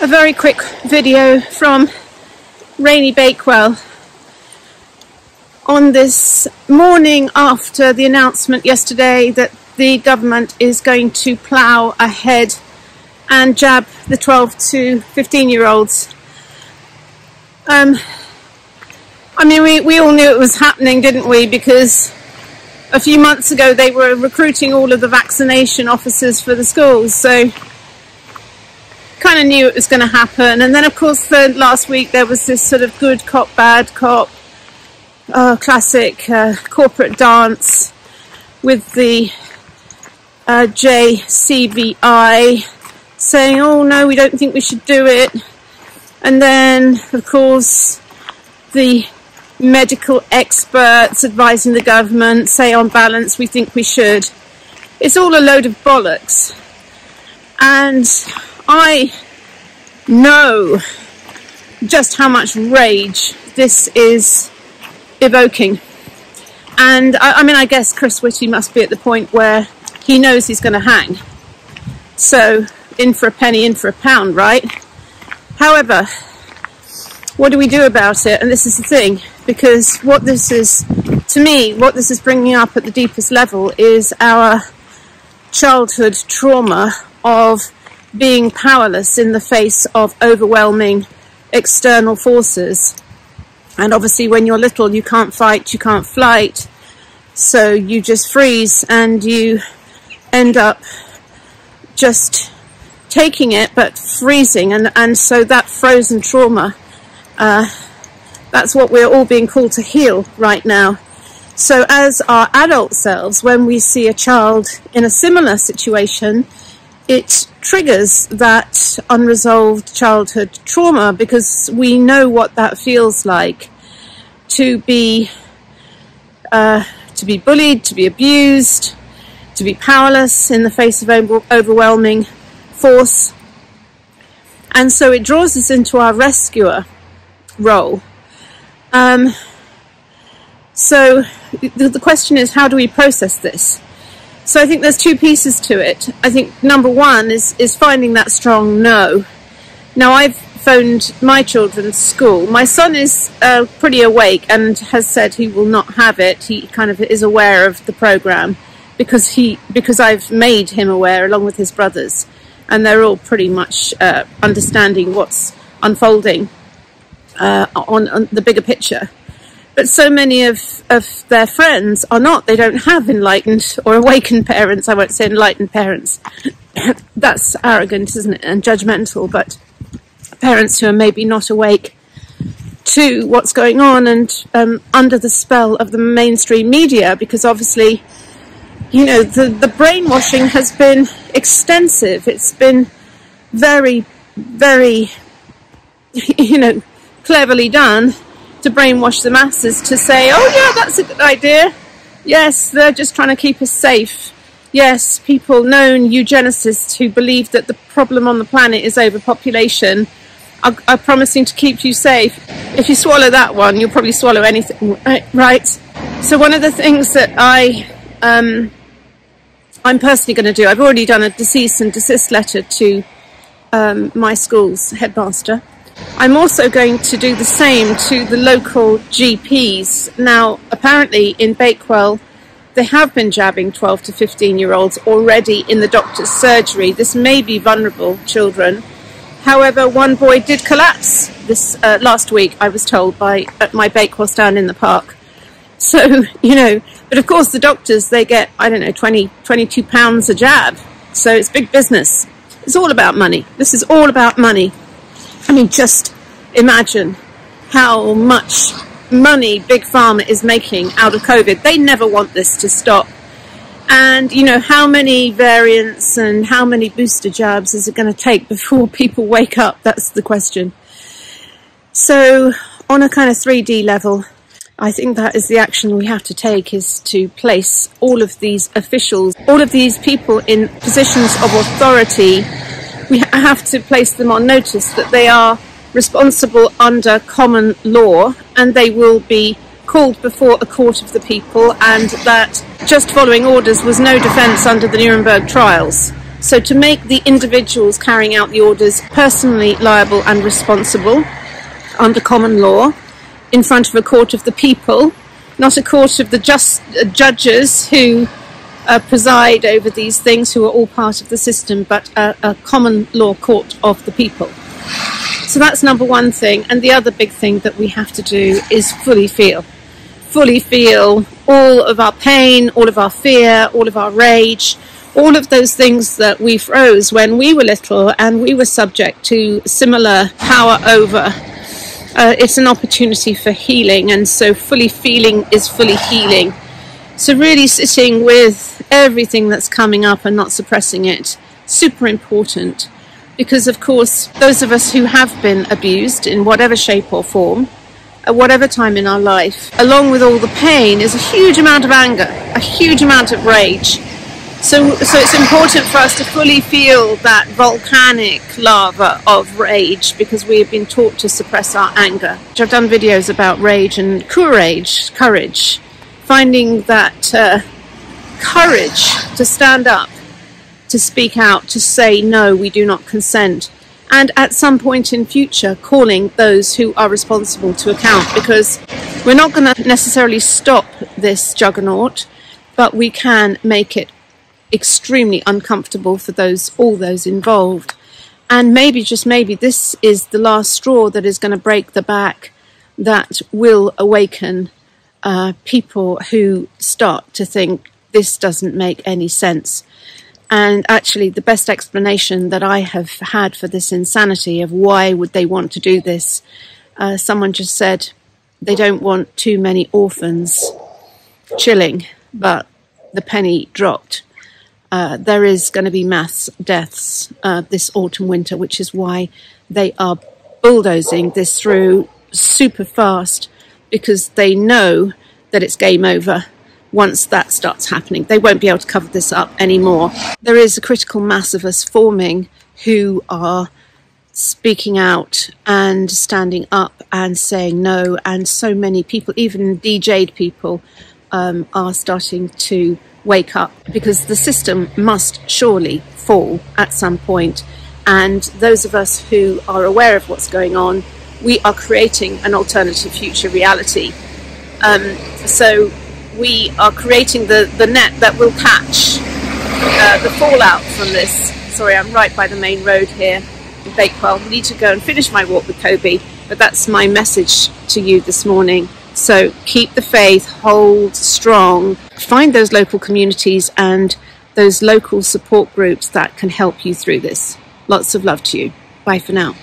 A very quick video from rainy Bakewell on this morning after the announcement yesterday that the government is going to plough ahead and jab the 12 to 15-year-olds. I mean, we all knew it was happening, didn't we? Because a few months ago they were recruiting all of the vaccination officers for the schools, so kind of knew it was going to happen. And then of course last week there was this sort of good cop, bad cop, classic corporate dance with the JCVI saying, oh no, we don't think we should do it. And then of course the medical experts advising the government say on balance we think we should. It's all a load of bollocks. And I know just how much rage this is evoking. And I mean, I guess Chris Whitty must be at the point where he knows he's going to hang. So, in for a penny, in for a pound, right? However, what do we do about it? And this is the thing, because what this is, to me, what this is bringing up at the deepest level is our childhood trauma of being powerless in the face of overwhelming external forces. And obviously when you're little you can't fight, you can't flight, so you just freeze and you end up just taking it but freezing, and so that frozen trauma, that's what we're all being called to heal right now. So as our adult selves, when we see a child in a similar situation, it triggers that unresolved childhood trauma, because we know what that feels like to be bullied, to be abused, to be powerless in the face of overwhelming force. And so it draws us into our rescuer role. So the question is, how do we process this? So I think there's two pieces to it. I think number one is finding that strong no. Now, I've phoned my children's school. My son is pretty awake and has said he will not have it. He kind of is aware of the programme because I've made him aware along with his brothers, and they're all pretty much understanding what's unfolding on the bigger picture. But so many of their friends are not. They don't have enlightened or awakened parents. I won't say enlightened parents. That's arrogant, isn't it? And judgmental. But parents who are maybe not awake to what's going on and under the spell of the mainstream media. Because obviously, you know, the brainwashing has been extensive. It's been very, very, you know, cleverly done to brainwash the masses to say, oh yeah, that's a good idea. Yes, they're just trying to keep us safe. Yes, people, known eugenicists who believe that the problem on the planet is overpopulation are promising to keep you safe. If you swallow that one, you'll probably swallow anything, right? So one of the things that I'm personally going to do, I've already done a cease and desist letter to my school's headmaster. I'm also going to do the same to the local GPs. Now, apparently in Bakewell, they have been jabbing 12 to 15-year-olds already in the doctor's surgery. This may be vulnerable children. However, one boy did collapse this last week, I was told, at my Bakewell stand in the park. So, you know, but of course the doctors, they get, I don't know, 22 pounds a jab. So it's big business. It's all about money. This is all about money. I mean, just imagine how much money Big Pharma is making out of COVID. They never want this to stop. And, you know, how many variants and how many booster jabs is it going to take before people wake up? That's the question. So, on a kind of 3D level, I think that is the action we have to take, is to place all of these officials, all of these people in positions of authority. We have to place them on notice that they are responsible under common law, and they will be called before a court of the people, and that just following orders was no defence under the Nuremberg trials. So to make the individuals carrying out the orders personally liable and responsible under common law in front of a court of the people, not a court of the judges who preside over these things, who are all part of the system, but a common law court of the people. So that's number one thing. And the other big thing that we have to do is fully feel all of our pain, all of our fear, all of our rage, all of those things that we froze when we were little and we were subject to similar power over. It's an opportunity for healing, and so fully feeling is fully healing. So really sitting with everything that's coming up and not suppressing it, super important, because of course those of us who have been abused in whatever shape or form, at whatever time in our life, along with all the pain, is a huge amount of anger, a huge amount of rage. So it's important for us to fully feel that volcanic lava of rage, because we have been taught to suppress our anger. I've done videos about rage and courage, finding that courage to stand up, to speak out, to say no, we do not consent, and at some point in future calling those who are responsible to account, because we're not going to necessarily stop this juggernaut, but we can make it extremely uncomfortable for all those involved. And maybe, just maybe, this is the last straw that is going to break the back, that will awaken people who start to think this doesn't make any sense. And actually the best explanation that I have had for this insanity of why would they want to do this, someone just said they don't want too many orphans chilling, but the penny dropped. There is going to be mass deaths this autumn winter, which is why they are bulldozing this through super fast, because they know that it's game over. Once that starts happening, they won't be able to cover this up anymore. There is a critical mass of us forming who are speaking out and standing up and saying no, and so many people, even DJ'd people, are starting to wake up, because the system must surely fall at some point. And those of us who are aware of what's going on, we are creating an alternative future reality. So we are creating the net that will catch the fallout from this. Sorry, I'm right by the main road here in Bakewell. I need to go and finish my walk with Kobe, but that's my message to you this morning. So keep the faith, hold strong, find those local communities and those local support groups that can help you through this. Lots of love to you. Bye for now.